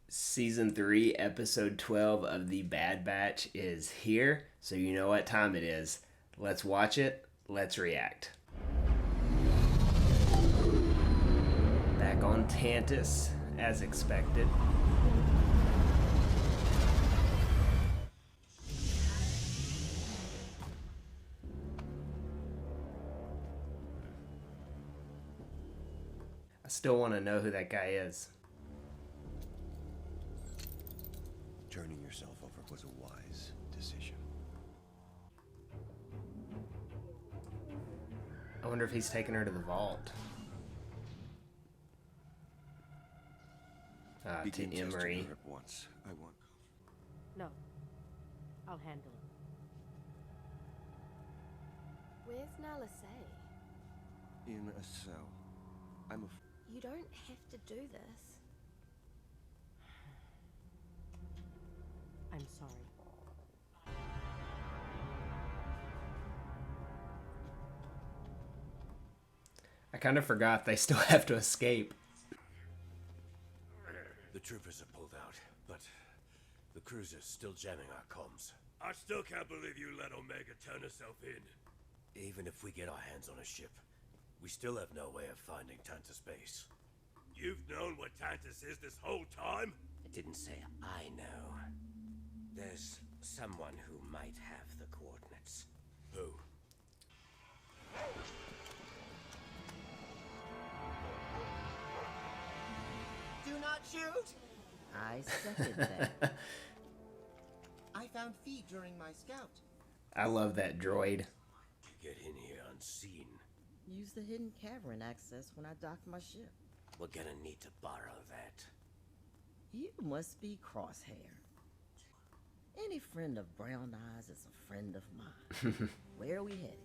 Season 3, Episode 12 of the Bad Batch is here, so you know what time it is. Let's watch it, let's react. Back on Tantus, as expected. I still want to know who that guy is. Turning yourself over was a wise decision. I wonder if he's taking her to the vault. To Emery. Her at once. I want. No. I'll handle it. Where's Nala Say? In a cell. You don't have to do this. I'm sorry. I kind of forgot they still have to escape. The troopers are pulled out, but the cruiser's still jamming our comms. I still can't believe you let Omega turn herself in. Even if we get our hands on a ship, we still have no way of finding Tantus base. You've known what Tantus is this whole time? I didn't say I know. There's someone who might have the coordinates. Who? Do not shoot! I second that. I found feet during my scout. I love that droid. You get in here unseen. Use the hidden cavern access when I dock my ship. We're gonna need to borrow that. You must be Crosshair. Any friend of Brown Eyes is a friend of mine. Where are we headed?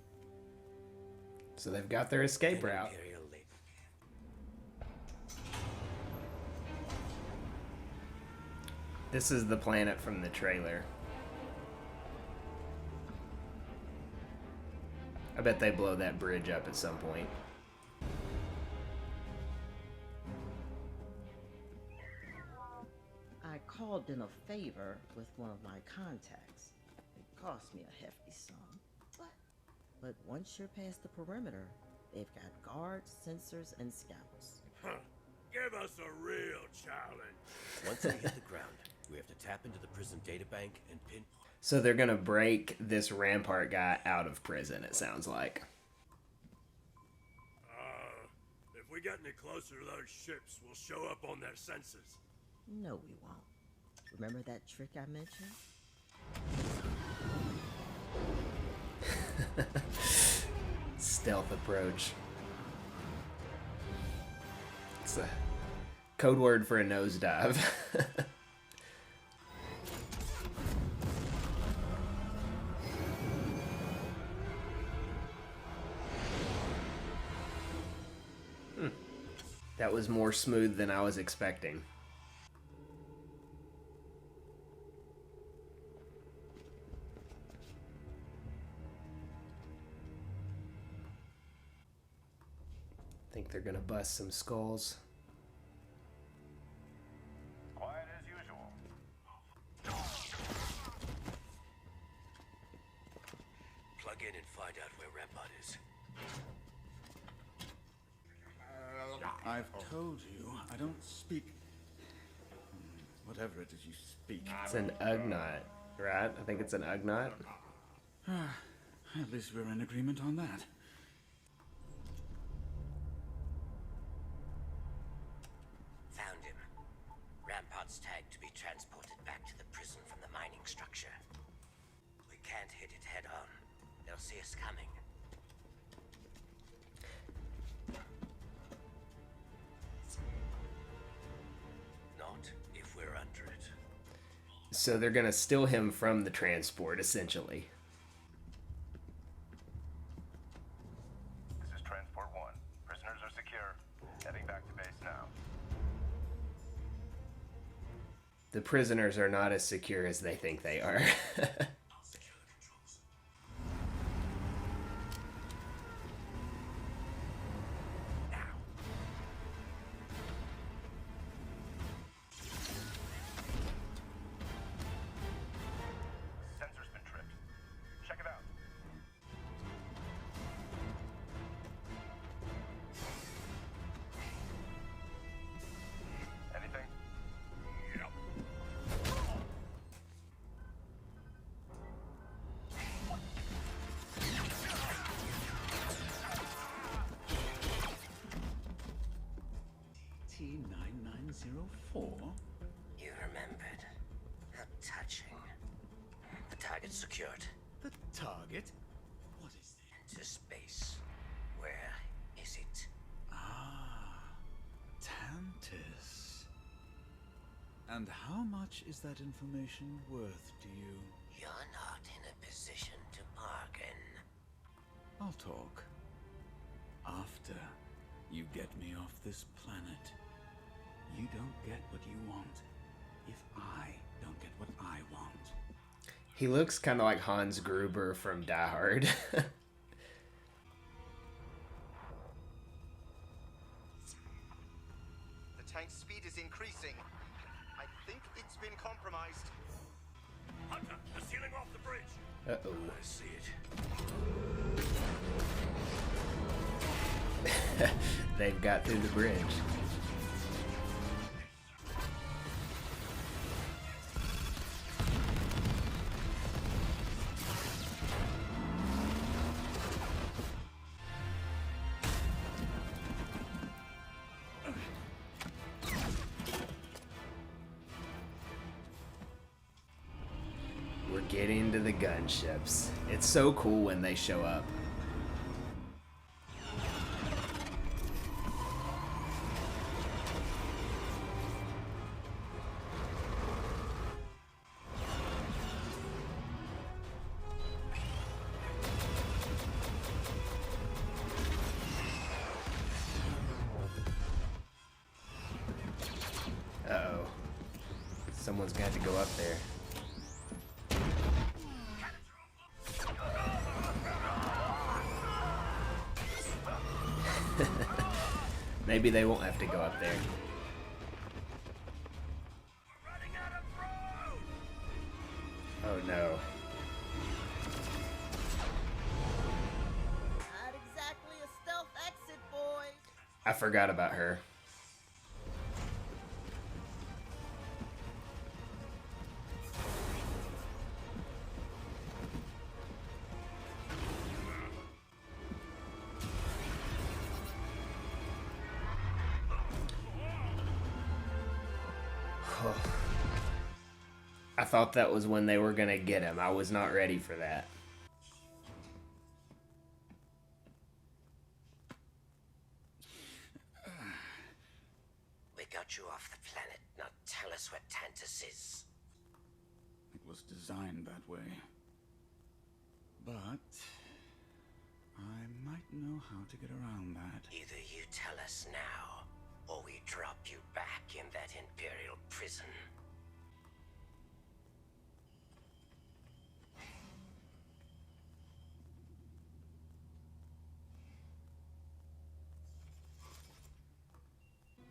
So they've got their escape route. Imperial Lake. This is the planet from the trailer. I bet they blow that bridge up at some point. I called in a favor with one of my contacts. It cost me a hefty sum. But once you're past the perimeter, they've got guards, sensors, and scouts. Huh. Give us a real challenge. Once they hit the ground, we have to tap into the prison databank and pin... So they're gonna break this Rampart guy out of prison, it sounds like. If we get any closer to those ships, we'll show up on their sensors. No, we won't. Remember that trick I mentioned? Stealth approach. It's a code word for a nosedive. That was more smooth than I was expecting. Think they're gonna bust some skulls. Quiet as usual. Plug in and find out where Rampart is. I've told you, I don't speak... whatever it is you speak. It's an Ugnaught, right? I think it's an Ugnaught. At least we're in agreement on that. Found him. Rampart's tagged to be transported back to the prison from the mining structure. We can't hit it head on. They'll see us coming. Not if we're under it. So they're gonna steal him from the transport, essentially. This is Transport 1. Prisoners are secure. Heading back to base now. The prisoners are not as secure as they think they are. secured. The target? What is it? To space. Where is it? Ah, Tantus. And how much is that information worth to you? You're not in a position to bargain. I'll talk. After you get me off this planet. You don't get what you want if I don't get what I want. He looks kind of like Hans Gruber from Die Hard. The tank's speed is increasing. I think it's been compromised. Hunter, they're sealing off the bridge. Uh-oh. I see it. They've got through the bridge. We're getting to the gunships. It's so cool when they show up. Uh-oh. Someone's got to go up there. Maybe they won't have to go up there. Oh no. Not exactly a stealth exit, boys. I forgot about her. I thought that was when they were gonna get him. I was not ready for that. We got you off the planet. Now tell us where Tantus is. It was designed that way. But I might know how to get around that. Either you tell us now, or we drop you back in that Imperial prison.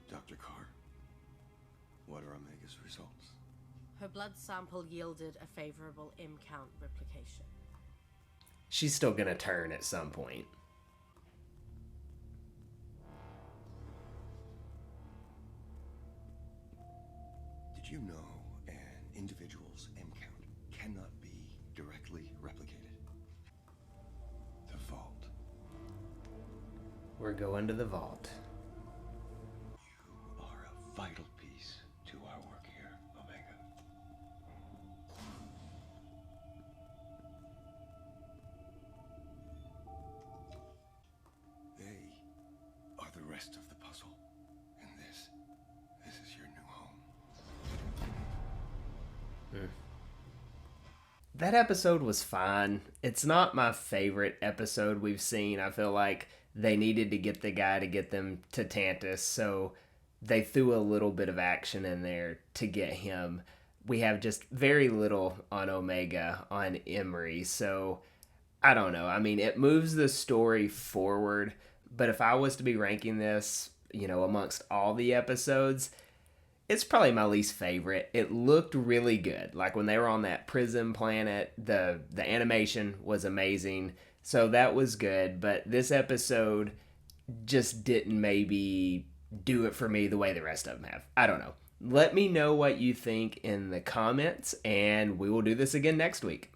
Dr. Carr, what are Omega's results? Her blood sample yielded a favorable M count replication. She's still gonna turn at some point. Did you know an individual's M count cannot be directly replicated? The vault. We're going to the vault. You are a vital piece to our work here, Omega. They are the rest of the puzzle. And this is your new home. That episode was fine. It's not my favorite episode we've seen. I feel like they needed to get the guy to get them to Tantus, so they threw a little bit of action in there to get him. We have just very little on Omega, on Emery, so I don't know. I mean, it moves the story forward, but if I was to be ranking this, amongst all the episodes, it's probably my least favorite. It looked really good. Like when they were on that prison planet, the animation was amazing. So that was good. But this episode just didn't maybe do it for me the way the rest of them have. I don't know. Let me know what you think in the comments, and we will do this again next week.